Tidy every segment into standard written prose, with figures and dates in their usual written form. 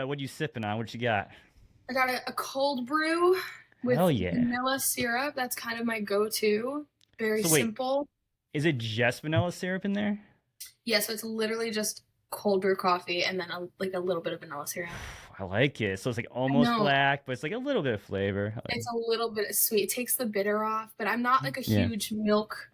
what are you sipping on? What you got? I got a cold brew with Hell yeah. vanilla syrup. That's kind of my go-to. Very So wait, simple. is it just vanilla syrup in there? Yeah, so it's literally just cold brew coffee and then like a little bit of vanilla syrup. I like it. So it's like I almost know black, but it's like a little bit of flavor. it's a little bit sweet. It takes the bitter off, but I'm not like a Yeah. huge milk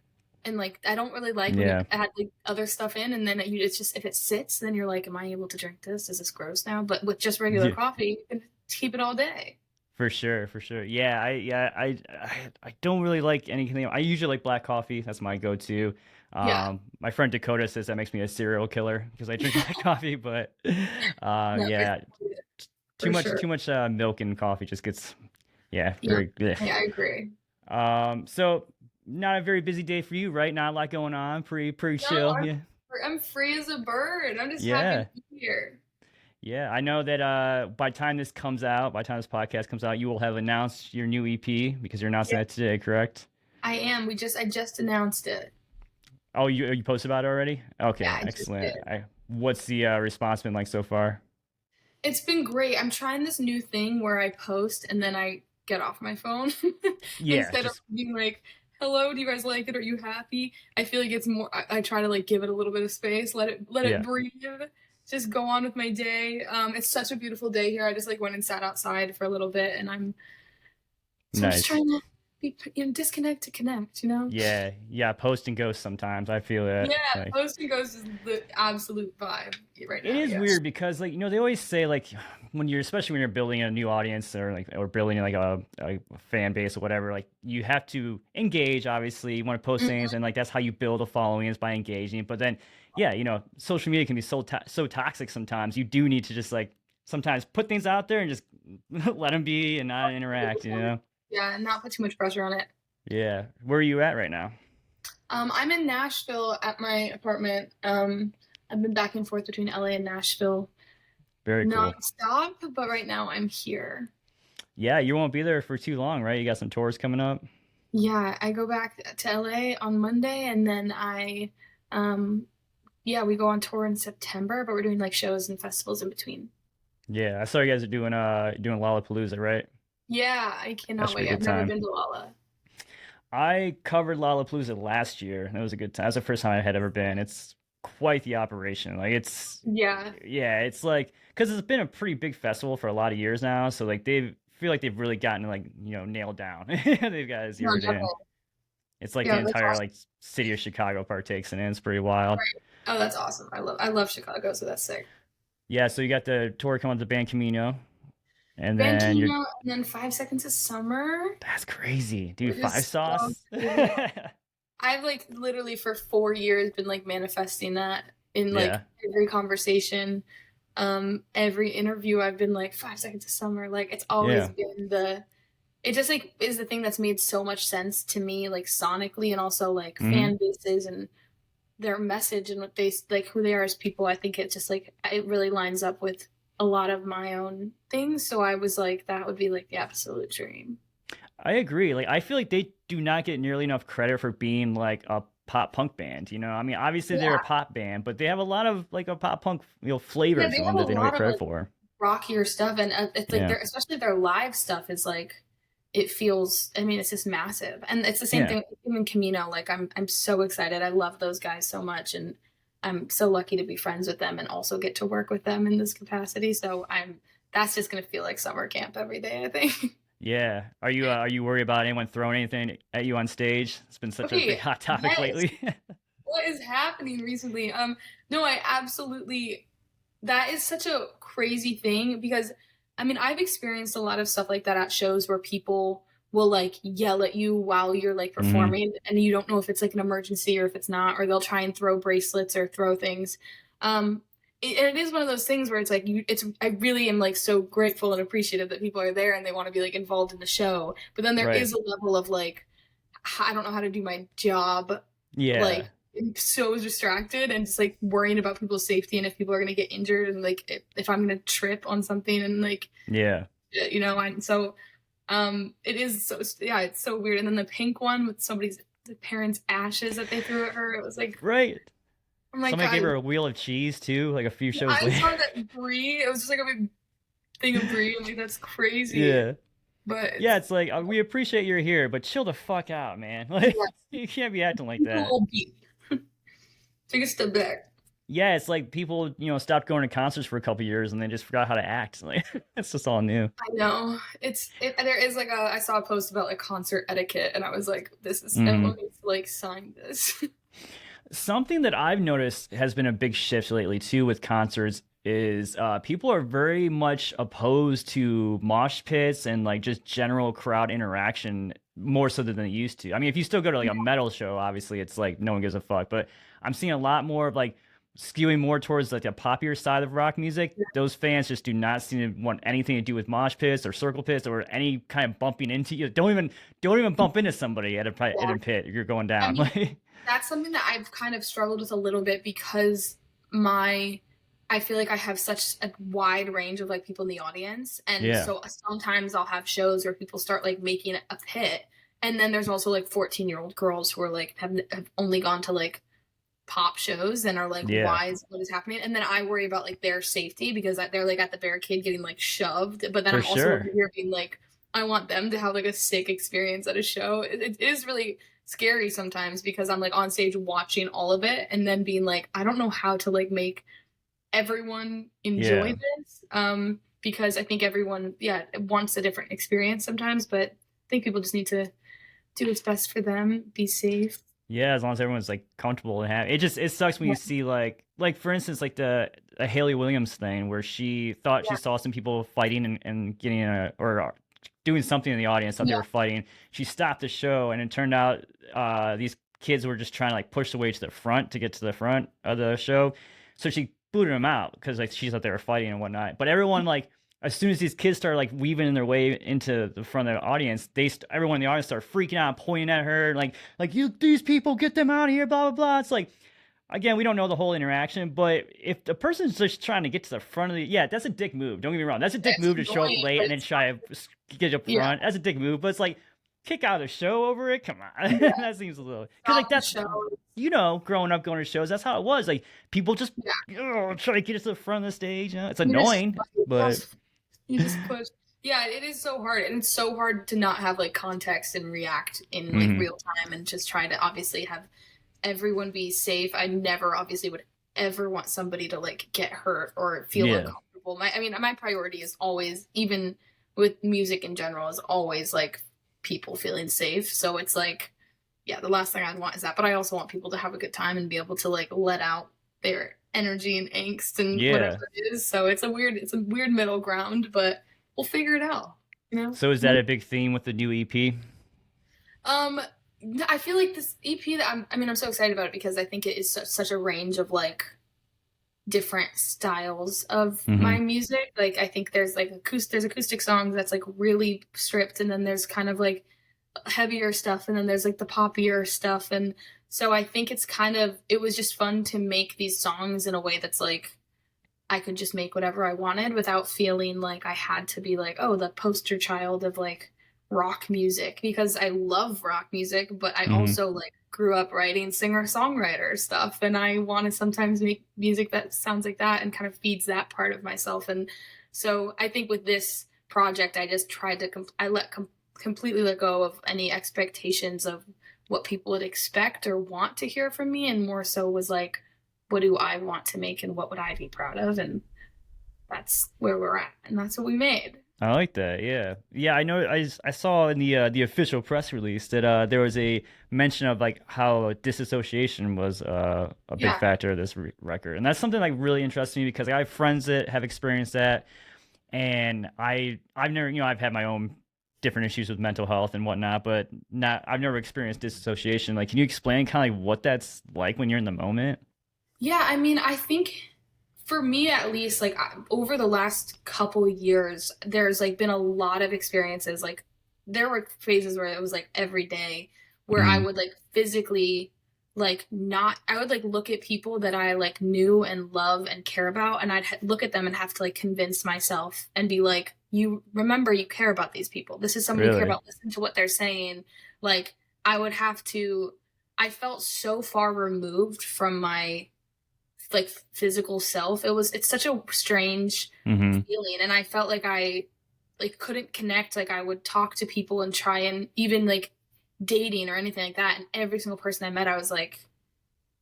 and like I don't really like when you Yeah. add like other stuff in and then it's just if it sits, then you're like, am I able to drink this? Is this gross now? But with just regular Yeah. coffee, you can keep it all day. For sure, for sure. I don't really like anything. I usually like black coffee. That's my go-to. Yeah. My friend Dakota says that makes me a serial killer because I drink black coffee, but No, yeah, for sure. too much milk in coffee just gets yeah, Yeah, very good. I agree. So not a very busy day for you, right? Not a lot going on. Pretty No, chill. Yeah. I'm free as a bird. I'm just happy Yeah. to be here. Yeah, I know that by the time this comes out, by the time this podcast comes out, you will have announced your new EP because you're announcing Yeah, that today, correct? I am. I just announced it. Oh, you posted about it already? Yeah, Okay, I just excellent. did. What's the response been like so far? It's been great. I'm trying this new thing where I post and then I get off my phone Yeah, instead of just being like, "Hello, do you guys like it? Are you happy?" I feel like it's more. I try to like give it a little bit of space, let it yeah, breathe, just go on with my day. It's such a beautiful day here. I just like went and sat outside for a little bit, and I'm just nice. trying to be disconnect to connect. Yeah, yeah. Post and ghost sometimes. I feel it. Yeah, Like Post and Ghost is the absolute vibe right it now. is Yes. weird because like they always say like when you're especially when you're building a new audience or building like a fan base or whatever, like you have to engage. Obviously, you want to post things Mhm. and like that's how you build a following is by engaging. But then yeah, social media can be so toxic sometimes. You do need to just like sometimes put things out there and just let them be and not interact. Yeah, and not put too much pressure on it. Yeah. Where are you at right now? I'm in Nashville at my apartment. I've been back and forth between LA and Nashville Very cool. nonstop, but right now I'm here. Yeah, you won't be there for too long, right? You got some tours coming up. Yeah, I go back to LA on Monday, and then um, yeah, we go on tour in September, but we're doing like shows and festivals in between. Yeah, I saw you guys are doing Lollapalooza, right? Yeah, I That cannot should be wait. a I've good never time. been to Lala. I covered Lollapalooza last year. That was a good time. That was the first time I had ever been. It's quite the operation. Like Yeah, yeah, it's like because it's been a pretty big festival for a lot of years now. So like they feel like they've really gotten like nailed down. They've got it no, zeroed in. definitely. It's like the Yeah, that's entire awesome. like city of Chicago partakes in it. It's pretty wild. Right. Oh, that's awesome. I love Chicago, so that's sick. Yeah, so you got the tour coming to Band Camino, and Band then you're Camino, and then 5 Seconds of Summer, that's crazy, dude. which Five is so Sauce. cool. I've like literally for 4 years been like manifesting that in like Yeah, every conversation, every interview. I've been like 5 Seconds of Summer. Like it's always yeah. been it just like is the thing that's made so much sense to me, like sonically and also like Hmm. fan bases and their message and what they like who they are as people. I think it just like it really lines up with a lot of my own things. So I was like, that would be like the absolute dream. I agree. Like I feel like they do not get nearly enough credit for being like a pop punk band. I mean, obviously they're a Yeah. pop band, but they have a lot of like a pop punk flavor Yeah, to they have them a that they don't get lot of credit like for. rockier stuff, and it's like Yeah, their especially their live stuff is like it feels. I mean, it's just massive, and it's the same yeah. thing in Camino. Like I'm so excited. I love those guys so much, and I'm so lucky to be friends with them and also get to work with them in this capacity. So I'm that's just gonna feel like summer camp every day. I think. Yeah. Are you worried about anyone throwing anything at you on stage? It's been such a big Okay, hot topic yes. lately. What is happening recently? No, I absolutely that is such a crazy thing because I mean, I've experienced a lot of stuff like that at shows where people will like yell at you while you're like Hmm. performing and you don't know if it's like an emergency or if it's not, or they'll try and throw bracelets or throw things. Um, and it is one of those things where it's like I really am like so grateful and appreciative that people are there and they want to be like involved in the show. But then there Right. is a level of like I don't know how to do my job, like Yeah. I'm so distracted and just like worrying about people's safety and if people are gonna get injured and like if I'm gonna trip on something and like Yeah. and so it is so yeah, it's so weird. And then the pink one with the parents' ashes that they threw at her, it was like, Right. oh my Somebody god, gave her a wheel of cheese too, like a few shows I later. saw that debris. It was just like a big thing of breed. Like that's crazy. Yeah. But Yeah, it's it's like we appreciate you're here, but chill the fuck out, man. Like yeah, you can't be acting like take a that. little beat. Take a step back. Yeah, it's like people, stopped going to concerts for a couple years and they just forgot how to act. Like it's just all new. I know. There is like I saw a post about like concert etiquette and I was like, this is Hmm. everyone needs to like sign this. Something that I've noticed has been a big shift lately too with concerts is people are very much opposed to mosh pits and like just general crowd interaction more so than they used to. I mean, if you still go to like a metal show, obviously it's like no one gives a fuck. But I'm seeing a lot more of like skewing more towards like the popular side of rock music. Those fans just do not seem to want anything to do with mosh pits or circle pits or any kind of bumping into you. Don't even bump into somebody at Yeah. a pit if you're going I down. mean, that's something that I've kind of struggled with a little bit because my I feel like I have such a wide range of like people in the audience, and Yeah. so sometimes I'll have shows where people start like making a pit, and then there's also like 14-year-old girls who are like have only gone to like pop shows and are like, Yeah. what is happening? And then I worry about like their safety because they're like at the barricade getting like shoved, but then For I'm also over sure. here being like, I want them to have like a sick experience at a show. It is really scary sometimes because I'm like on stage watching all of it and then being like, I don't know how to like make everyone enjoy Yeah. this. Because I think everyone, yeah, wants a different experience sometimes, but I think people just need to do what's best for them, be safe. Yeah, as long as everyone's like comfortable and happy. It sucks when you see like for instance like the a Haley Williams thing where she thought she Yeah, saw some people fighting and getting a or doing something in the audience, thought they yeah, were fighting. She stopped the show and it turned out these kids were just trying to like push the way to the front to get to the front of the show. So she booted them out because like she thought they were fighting and whatnot. But everyone like as soon as these kids started like weaving their way into the front of the audience, everyone in the audience started freaking out, pointing at her, like you these people get them out of here, blah blah blah. It's like again, we don't know the whole interaction, but if the person's just trying to get to the front of the yeah, that's a dick move. Don't get me wrong, that's a dick it's move to show up annoying, late but and then it's try to get up yeah, front. That's a dick move, but it's like kick out of the show over it. Come on, yeah. that seems a little because like Stop the that's show. growing up going to shows, that's how it was. Like people just Yeah, try to get us to the front of the stage. It's you just annoying, but you just push. Yeah, it is so hard, and it's so hard to not have like context and react in like mhm. real time, and just try to obviously have everyone be safe. I never obviously would ever want somebody to like get hurt or feel Yeah. uncomfortable. I mean, my priority is always, even with music in general, is always like people feeling safe. So it's like, yeah, the last thing I'd want is that. But I also want people to have a good time and be able to like let out their energy and angst and Yeah. whatever it is. So it's a weird middle ground, but we'll figure it out. You know? So is that a big theme with the new EP? Um, I feel like this EP that I mean, I'm so excited about it because I think it is such a range of like different styles of my Hmm. music. Like I think there's acoustic songs that's like really stripped, and then there's kind of like heavier stuff, and then there's like the poppier stuff, and so I think it was just fun to make these songs in a way that's like I could just make whatever I wanted without feeling like I had to be like, oh, the poster child of like rock music, because I love rock music, but I Hmm. also like grew up writing singer-songwriter stuff, and I want to sometimes make music that sounds like that and kind of feeds that part of myself. And so I think with this project I just tried to completely let go of any expectations of what people would expect or want to hear from me, and more so was like, what do I want to make and what would I be proud of? And that's where we're at. And that's what we made. I like that. Yeah. Yeah, I know I saw in the official press release that there was a mention of like how disassociation was a big Yeah. factor of this record. And that's something like really interests me because I have friends that have experienced that and I've never, I've had my own different issues with mental health and whatnot, but not I've never experienced disassociation. Like, can you explain kind of like what that's like when you're in the moment? Yeah. I mean, I think for me at least, like over the last couple years, there's like been a lot of experiences. Like there were phases where it was like every day where I Mm, would like physically like not I would like look at people that I like knew and love and care about, and I'd look at them and have to like convince myself and be like, you remember you care about these people, this is someone you care really? about, listen to what they're saying. Like I would have to I felt so far removed from my like physical self. It's such a strange Hmm. feeling, and I felt like I like couldn't connect. Like I would talk to people and try, and even like dating or anything like that, and every single person I met, I was like,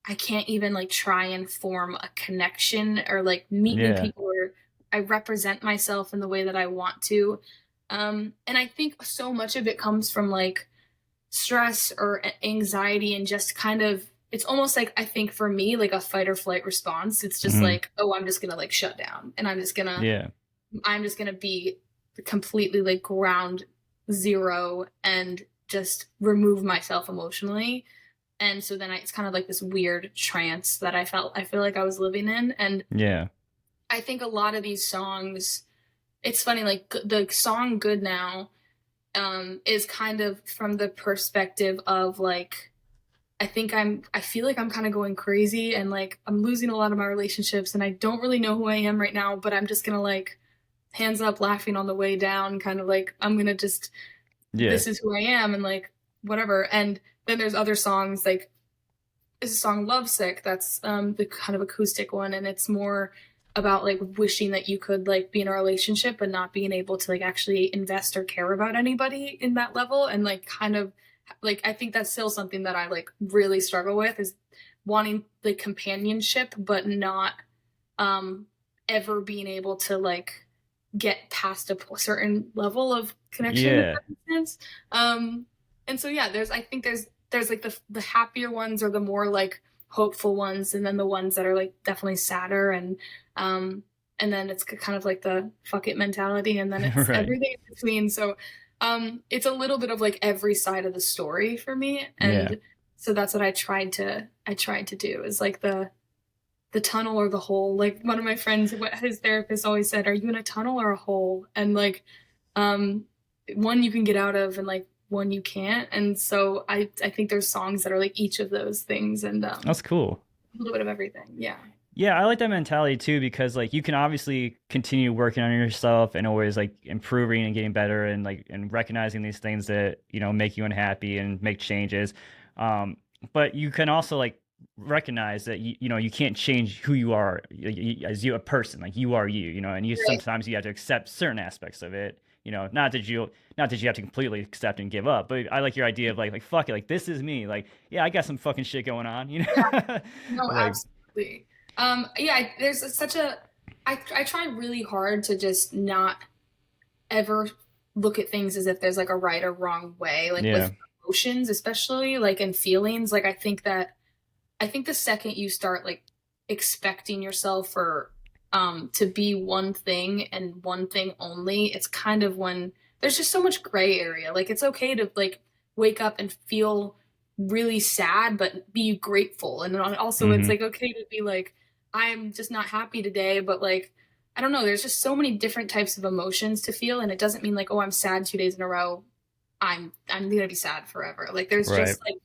I can't even like try and form a connection or like meet new Yeah. people or I represent myself in the way that I want to. And I think so much of it comes from like stress or anxiety and just kind of it's almost like I think for me like a fight or flight response. It's just Hmm. like, oh, I'm just gonna like shut down and Yeah. I'm just gonna be completely like ground zero and just remove myself emotionally. And so then it's kind of like this weird trance that I feel like I was living in. And Yeah. I think a lot of these songs, it's funny, like the song Good Now is kind of from the perspective of like, I feel like I'm kind of going crazy and like I'm losing a lot of my relationships and I don't really know who I am right now, but I'm just gonna like hands up laughing on the way down, kind of like, I'm gonna just, Yeah. this is who I am and like whatever. And then there's other songs like is a song Lovesick that's the kind of acoustic one and it's more about like wishing that you could like be in a relationship but not being able to like actually invest or care about anybody in that level and like kind of like I think that's still something that I like really struggle with is wanting like companionship but not um ever being able to like get past a certain level of connection if Yeah. that makes sense. And so yeah, there's I think there's like the happier ones or the more like hopeful ones and then the ones that are like definitely sadder um and then it's kind of like the fuck it mentality and then it's Right. everything in between. So it's a little bit of like every side of the story for me Yeah. and so that's what I tried to do is like the tunnel or the hole. Like one of my friends, what his therapist always said, "Are you in a tunnel or a hole?" And like, um, one you can get out of, and like one you can't. And so I think there's songs that are like each of those things, and That's cool. a little bit of everything. Yeah. Yeah, I like that mentality too because like you can obviously continue working on yourself and always like improving and getting better and like and recognizing these things that, make you unhappy and make changes. Um, but you can also like recognize that you can't change who you are as you a person, like you are you, and you Right. sometimes you have to accept certain aspects of it. Not that you have to completely accept and give up, but I like your idea of like fuck it, like this is me. Like, yeah, I got some fucking shit going on, Yeah. No, like absolutely. Yeah. There's such a. I try really hard to just not ever look at things as if there's like a right or wrong way, like yeah. with emotions, especially like in feelings. Like I think the second you start like expecting yourself or to be one thing and one thing only, it's kind of when there's just so much gray area. Like it's okay to like wake up and feel really sad but be grateful. And then also it's Hmm. like okay to be like I'm just not happy today, but like I don't know, there's just so many different types of emotions to feel and it doesn't mean like oh I'm sad 2 days in a row. I'm going to be sad forever. Like there's Right. just like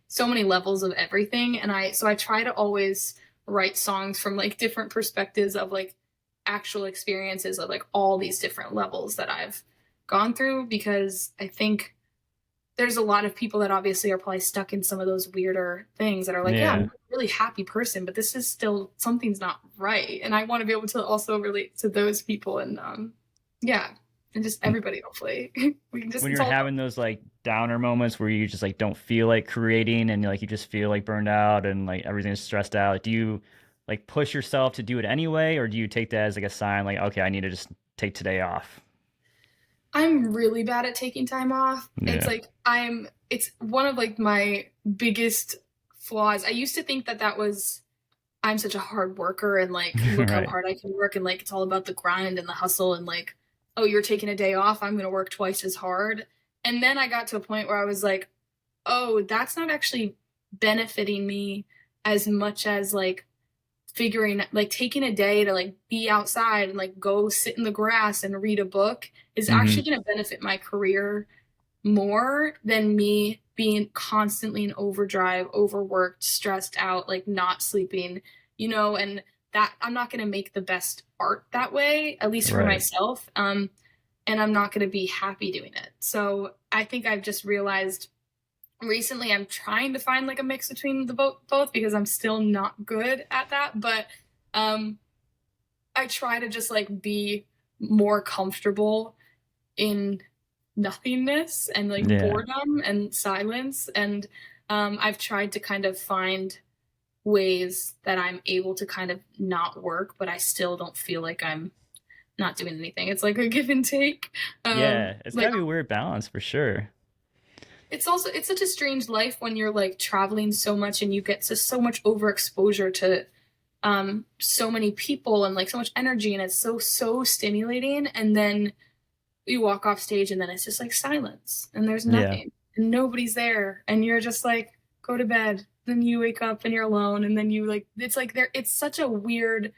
so many levels of everything and I try to always write songs from like different perspectives of like actual experiences of like all these different levels that I've gone through because I think there's a lot of people that obviously are probably stuck in some of those weirder things that are like yeah I'm Yeah. a really happy person but this is still something's not right and I want to be able to also relate to those people and yeah and just everybody hopefully we can just When it's you're all having those like downer moments where you just like don't feel like creating and like you just feel like burned out and like everything's stressed out, do you like push yourself to do it anyway, or do you take that as like a sign like, okay, I need to just take today off? I'm really bad at taking time off. It's Yeah. like it's one of like my biggest flaws. I used to think that that was I'm such a hard worker and like look how Right. hard I can work and like it's all about the grind and the hustle and like oh you're taking a day off, I'm going to work twice as hard. And then I got to a point where I was like, "Oh, that's not actually benefiting me as much as like figuring like taking a day to like be outside and like go sit in the grass and read a book is Hmm. actually going to benefit my career more than me being constantly in overdrive, overworked, stressed out, like not sleeping, and that I'm not going to make the best art that way, at least for Right. myself. And I'm not going to be happy doing it. So I think I've just realized recently I'm trying to find like a mix between the both because I'm still not good at that. But um, I try to just like be more comfortable in nothingness and like Yeah. boredom and silence. And I've tried to kind of find ways that I'm able to kind of not work, but I still don't feel like I'm not doing anything. It's like a give and take. Yeah, it's Like gotta be a weird balance for sure. it's such a strange life when you're like traveling so much and you get to so much overexposure to so many people and like so much energy, and it's so stimulating, and then you walk off stage and then it's just like silence and there's Yeah. nothing and nobody's there and you're just like go to bed, then you wake up and you're alone, and then you like it's like there it's such a weird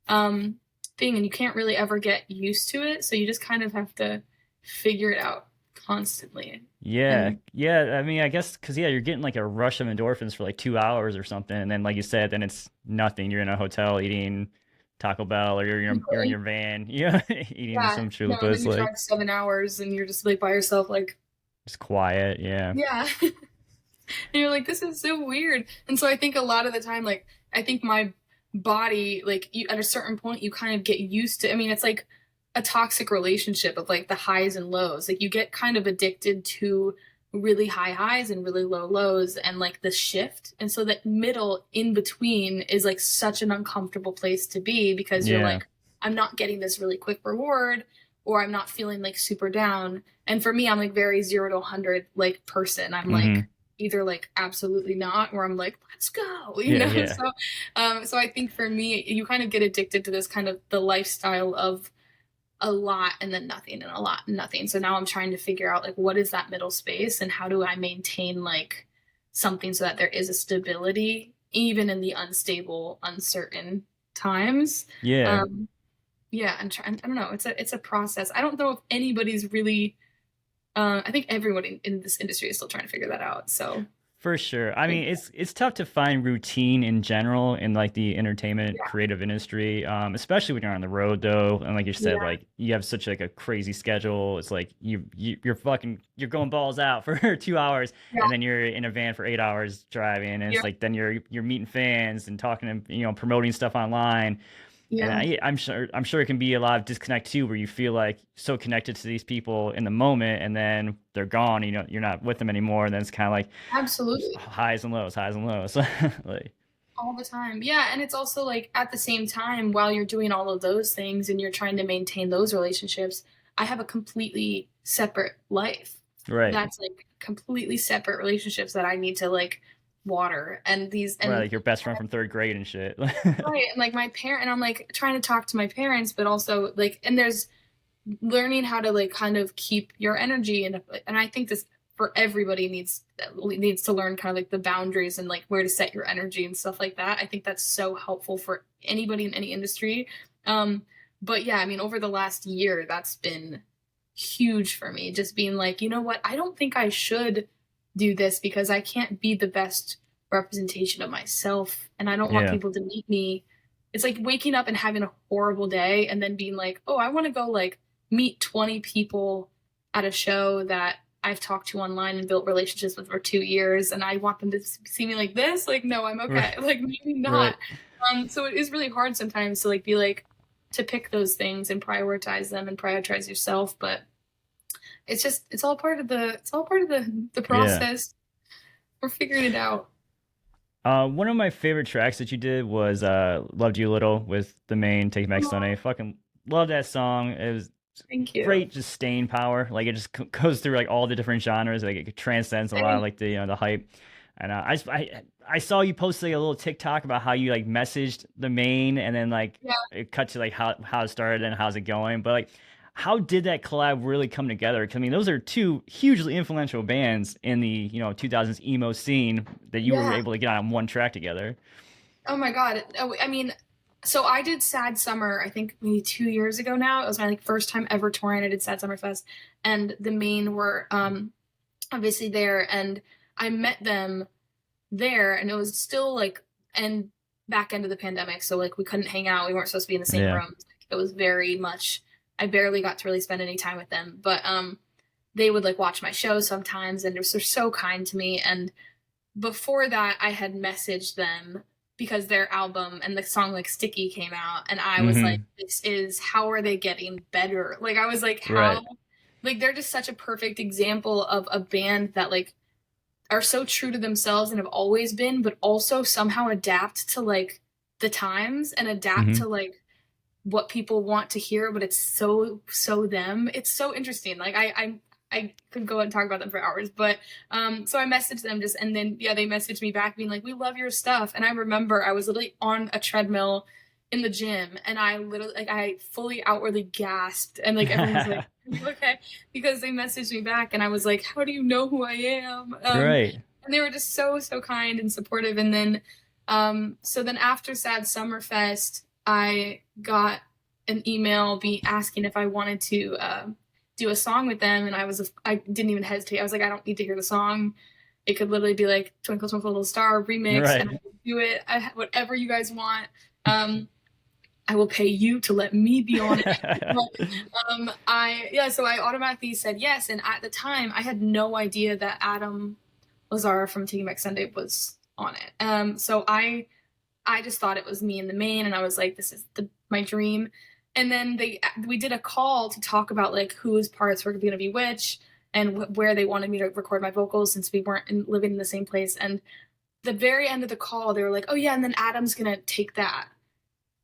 um thing, and you can't really ever get used to it, so you just kind of have to figure it out constantly. Yeah, And yeah. I mean, I guess because yeah, you're getting like a rush of endorphins for like 2 hours or something, and then like you said, then it's nothing. You're in a hotel eating Taco Bell, or you're in your van, yeah, eating yeah, some no, and then chalupas, you like drive 7 hours and you're just like by yourself, like just quiet. Yeah, yeah. And you're like, this is so weird. And so I think a lot of the time, like, I think my body, like, you at a certain point, you kind of get used to. I mean, it's like a toxic relationship of like the highs and lows. Like, you get kind of addicted to really high highs and really low lows and like the shift. And so that middle in between is like such an uncomfortable place to be because you're yeah. like, I'm not getting this really quick reward, or I'm not feeling like super down. And for me, I'm like very 0 to 100 like person. I'm Mm-hmm. like, either like absolutely not, or I'm like let's go, you Yeah, know. yeah. So I think for me you kind of get addicted to this kind of the lifestyle of a lot and then nothing and a lot and nothing. So now I'm trying to figure out like what is that middle space and how do I maintain like something so that there is a stability even in the unstable uncertain times. Yeah. Yeah, and I don't know, it's a process. I don't know if anybody's really I think everyone in this industry is still trying to figure that out. So For sure. I yeah. mean, it's tough to find routine in general in like the entertainment creative industry, especially when you're on the road though. And like you said, Yeah. like you have such like a crazy schedule. It's like you're going balls out for 2 hours, Yeah. and then you're in a van for 8 hours driving, and Yeah. it's like then you're meeting fans and talking to promoting stuff online. And Yeah. I'm sure it can be a lot of disconnect too, where you feel like so connected to these people in the moment, and then they're gone. You're not with them anymore, and then it's kind of like Absolutely. highs and lows, highs and lows. Like, All the time. Yeah. And it's also like at the same time, while you're doing all of those things and you're trying to maintain those relationships, I have a completely separate life. right, That's like completely separate relationships that I need to like water. And these, right, and like your best friend from third grade and shit. right. And like my parent, and I'm like trying to talk to my parents, but also like, and there's learning how to like kind of keep your energy, and I think this for everybody needs to learn kind of like the boundaries and like where to set your energy and stuff like that. I think that's so helpful for anybody in any industry. um but yeah, I mean over the last year that's been huge for me, just being like, you know what, I don't think I should do this because I can't be the best representation of myself and I don't want Yeah, people to meet me. It's like waking up and having a horrible day and then being like, oh, I want to go like meet 20 people at a show that I've talked to online and built relationships with for 2 years, and I want them to see me like this. Like, no, I'm okay. right, Like, maybe right. not. So it is really hard sometimes to like be like to pick those things and prioritize them and prioritize yourself. But it's just it's all part of the Yeah. process. We're figuring it out. One of my favorite tracks that you did was "Loved You Little" with the Maine Take Back Oh, Sunday. Fucking love that song. It was thank you. great, just staying power. Like it just goes through like all the different genres. Like it transcends a lot of Thank like the hype. And I saw you post like a little TikTok about how you like messaged the main, and then like Yeah. it cut to like how it started and how's it going. But like, how did that collab really come together? 'Cause, I mean, those are two hugely influential bands in the 2000s emo scene that you were Yeah. able to get on one track together. Oh my God. Oh, I mean, so I did Sad Summer, I think maybe 2 years ago now. It was my like first time ever touring. I did Sad Summer Fest, and the Maine were obviously there, and I met them there, and it was still like and back end of the pandemic, so like we couldn't hang out. We weren't supposed to be in the same Yeah. rooms. It was very much I barely got to really spend any time with them. But they would like watch my shows sometimes, and they're so kind to me. And before that, I had messaged them because their album and the song like Sticky came out, and I was like, Hmm. this is, how are they getting better? Like I was like, how, Right. like they're just such a perfect example of a band that like are so true to themselves and have always been, but also somehow adapt to like the times and adapt to Hmm. like what people want to hear, but it's so them. It's so interesting. Like I could go and talk about them for hours, but so I messaged them just, and then yeah, they messaged me back being like, we love your stuff. And I remember I was literally on a treadmill in the gym, and I literally like I fully outwardly gasped, and like everyone was like, okay, because they messaged me back, and I was like, how do you know who I am? Right. And they were just so kind and supportive. And then so then after Sad Summer Fest, I got an email be asking if I wanted to do a song with them, and I didn't even hesitate. I was like, I don't need to hear the song. It could literally be like Twinkle Twinkle Little Star remix, and I Right. will do it. Whatever you guys want. Um, I will pay you to let me be on it. But so I automatically said yes. And at the time, I had no idea that Adam Lazara from Taking Back Sunday was on it. So I just thought it was me and the Maine, and I was like, this is my dream. And then we did a call to talk about like whose parts were going to be which, and where they wanted me to record my vocals, since we weren't living in the same place. And the very end of the call, they were like, oh yeah, and then Adam's gonna take that.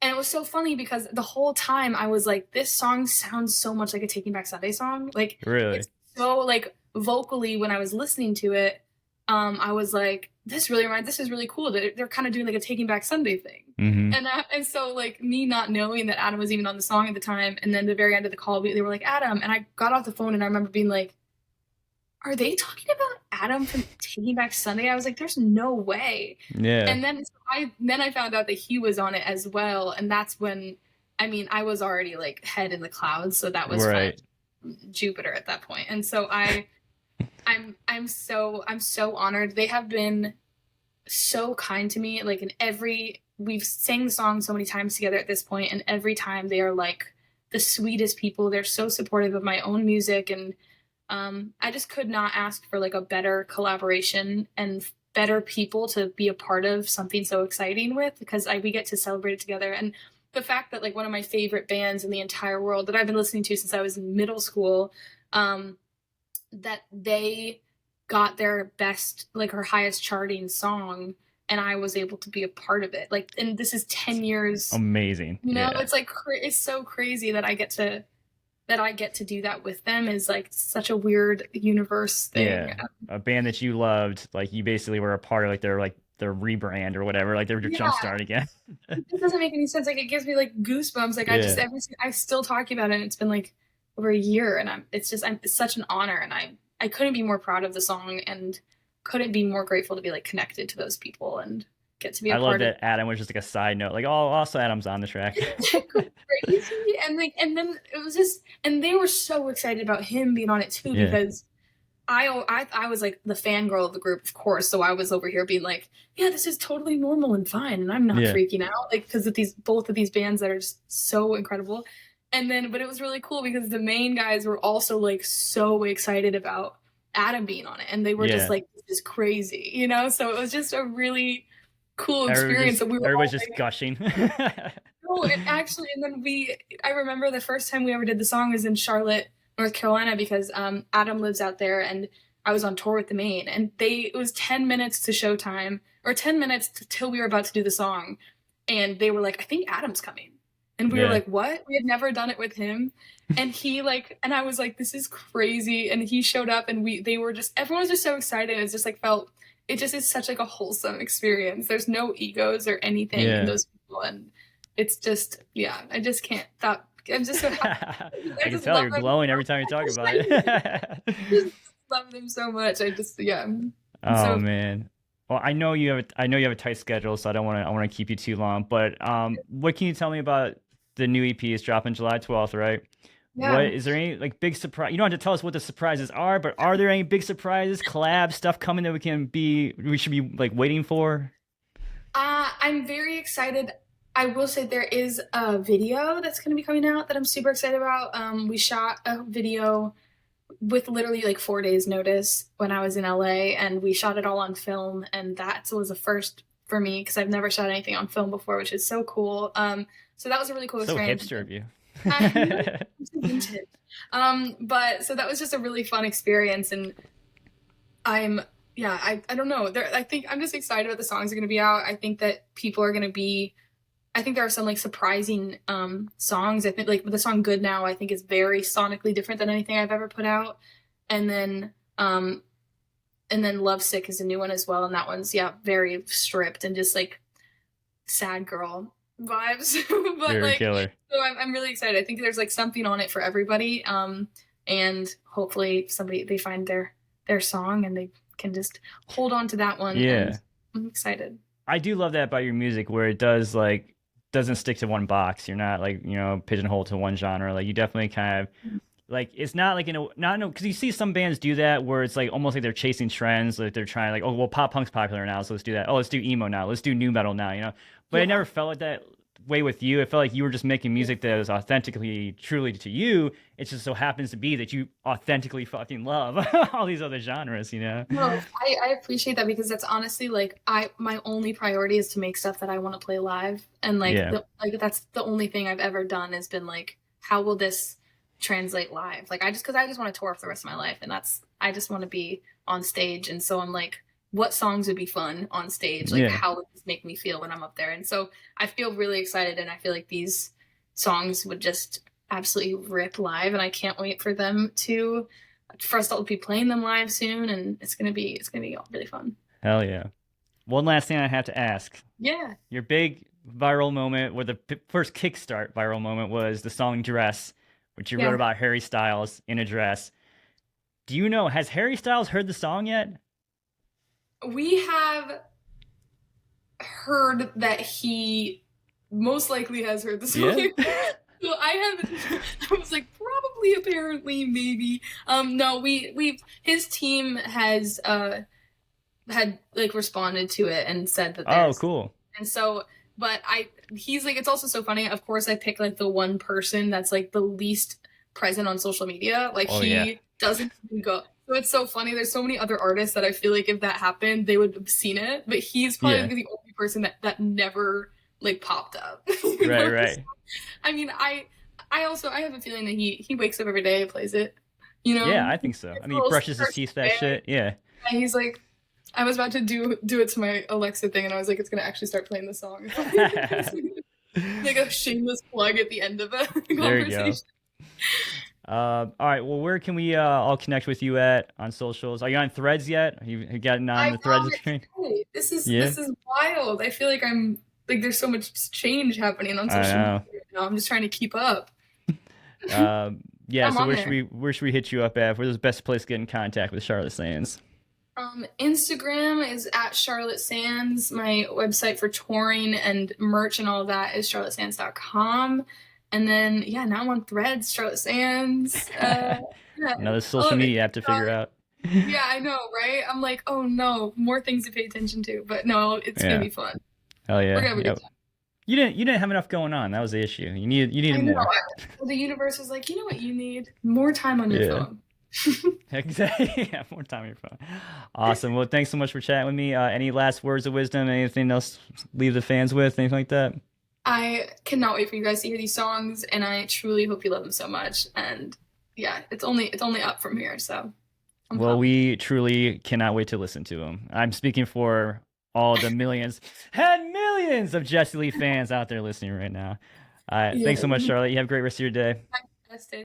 And it was so funny because the whole time I was like, this song sounds so much like a Taking Back Sunday song. Like Really. it's so like vocally, when I was listening to it, I was like, this is really cool that they're kind of doing like a Taking Back Sunday thing. Hmm. And so like me not knowing that Adam was even on the song at the time, and then the very end of the call, they were like, Adam, and I got off the phone, and I remember being like, are they talking about Adam from Taking Back Sunday? I was like, there's no way. Yeah. And then I found out that he was on it as well, and that's when, I mean, I was already like head in the clouds, so that was kind Right. of Jupiter at that point. And so I'm so honored. They have been so kind to me. Like we've sang the song so many times together at this point, and every time they are like the sweetest people. They're so supportive of my own music, and I just could not ask for like a better collaboration and better people to be a part of something so exciting with, because we get to celebrate it together. And the fact that like one of my favorite bands in the entire world that I've been listening to since I was in middle school, that they got their best, like her highest charting song, and I was able to be a part of it. Like, and this is 10 years, Amazing. Yeah. it's like, it's so crazy that I get to do that with them. Is like such a weird universe thing. Yeah. A band that you loved, like you basically were a part of like their rebrand or whatever, like they were your Yeah, jumpstart again. it doesn't make any sense. Like it gives me like goosebumps. Like Yeah. I still talking about it, and it's been like over a year, and it's such an honor, and I couldn't be more proud of the song, and couldn't be more grateful to be like connected to those people and get to be I a love part of. that Adam was just like a side note, like, oh, also Adam's on the track. Crazy. And like, and then it was just, and they were so excited about him being on it too, Yeah. because I was like the fangirl of the group, of course. So I was over here being like, yeah, this is totally normal and fine, and I'm not Yeah. freaking out, like, because of both of these bands that are just so incredible. And then, but it was really cool because the main guys were also like so excited about Adam being on it, and they were just Yeah. like, this is crazy, you know. So it was just a really cool experience that we were all Everybody's just like, gushing. no, and actually, and then I remember the first time we ever did the song was in Charlotte, North Carolina, because Adam lives out there, and I was on tour with the Maine, and it was 10 minutes to showtime, or 10 minutes till we were about to do the song, and they were like, I think Adam's coming. And we were Yeah. like, what? We had never done it with him. And and I was like, this is crazy. And he showed up, and everyone was just so excited. It's just like it just is such like a wholesome experience. There's no egos or anything in Yeah. those people. And it's just, yeah, I just can't stop. I'm just so happy. I can just tell love you're them. glowing every time you talk about it. Just love them so much. I just, yeah. Oh So man. Well, I know you have a tight schedule, so I want to keep you too long. But what can you tell me about the new EP is dropping July 12th, right? What yeah. is there any like big surprise? You don't have to tell us what the surprises are, but are there any big surprises, collab stuff coming that we should be like waiting for? I'm very excited. I will say there is a video that's going to be coming out that I'm super excited about. We shot a video with literally like 4 days notice when I was in LA, and we shot it all on film, and that was a first for me because I've never shot anything on film before, which is so cool. So that was a really cool So experience. hipster of you. I know, it's vintage. But so that was just a really fun experience, and I don't know. I think I'm just excited about the songs that are going to be out. I think that people are going to be. I think there are some like surprising songs. I think like the song "Good Now" I think is very sonically different than anything I've ever put out, and then "Lovesick" is a new one as well, and that one's very stripped and just like sad girl vibes. But Very like, killer. so I'm really excited. I think there's like something on it for everybody, and hopefully they find their song and they can just hold on to that one. Yeah. And I'm excited. I do love that about your music, where it doesn't stick to one box. You're not like, pigeonholed to one genre. Like you definitely kind of like, it's not like, because you see some bands do that where it's like almost like they're chasing trends. Like they're trying like, oh, well, pop punk's popular now, so let's do that. Oh, let's do emo now. Let's do new metal now, But I never felt like that way with you. It felt like you were just making music that was authentically, truly to you. It just so happens to be that you authentically fucking love all these other genres, No, I appreciate that, because that's honestly like my only priority is to make stuff that I want to play live, and like that's the only thing I've ever done has been like, how will this translate live? Like because I just want to tour for the rest of my life, and I just want to be on stage, and so I'm like, what songs would be fun on stage? Like how would this make me feel when I'm up there? And so I feel really excited, and I feel like these songs would just absolutely rip live, and I can't wait for us to be playing them live soon, and it's gonna be really fun. Hell yeah. One last thing I have to ask. Yeah. Your big viral moment, or the first kickstart viral moment, was the song "Dress," which you wrote about Harry Styles in a dress. Do you know, has Harry Styles heard the song yet? We have heard that he most likely has heard the song. Yeah. So I was like, probably, apparently, maybe. No, his team has had like responded to it and said that. Oh, cool. And so, but he's like, it's also so funny. Of course, I pick like the one person that's like the least present on social media. Like doesn't even go. So it's so funny. There's so many other artists that I feel like if that happened, they would have seen it. But he's probably like the only person that never like popped up. Right. So, I mean, I have a feeling that he wakes up every day and plays it. Yeah, I think so. I mean, he brushes his teeth, that shit. Yeah. And he's like, I was about to do it to my Alexa thing, and I was like, it's gonna actually start playing the song. Like a shameless plug at the end of a conversation. There you go. All right. Well, where can we all connect with you at on socials? Are you on Threads yet? Have you gotten on the Threads screen? This is wild. I feel like there's so much change happening on social media right now. I'm just trying to keep up. So where should we hit you up at? Where's the best place to get in contact with Charlotte Sands? Instagram is at Charlotte Sands. My website for touring and merch and all of that is charlottesands.com. And then, now I'm on Threads, Charlotte Sands. Another social media app to figure out. Yeah, I know, right? I'm like, oh no, more things to pay attention to. But no, it's gonna be fun. Hell yeah. We're gonna have a good time. You didn't have enough going on. That was the issue. You needed more. The universe was like, you know what you need? More time on your phone. Exactly. Yeah, more time on your phone. Awesome. Well, thanks so much for chatting with me. Any last words of wisdom? Anything else leave the fans with? Anything like that? I cannot wait for you guys to hear these songs, and I truly hope you love them so much. And it's only up from here. So, we truly cannot wait to listen to them. I'm speaking for all the millions and millions of Jessie Lee fans out there listening right now. Thanks so much, Charlotte. You have a great rest of your day. Best day.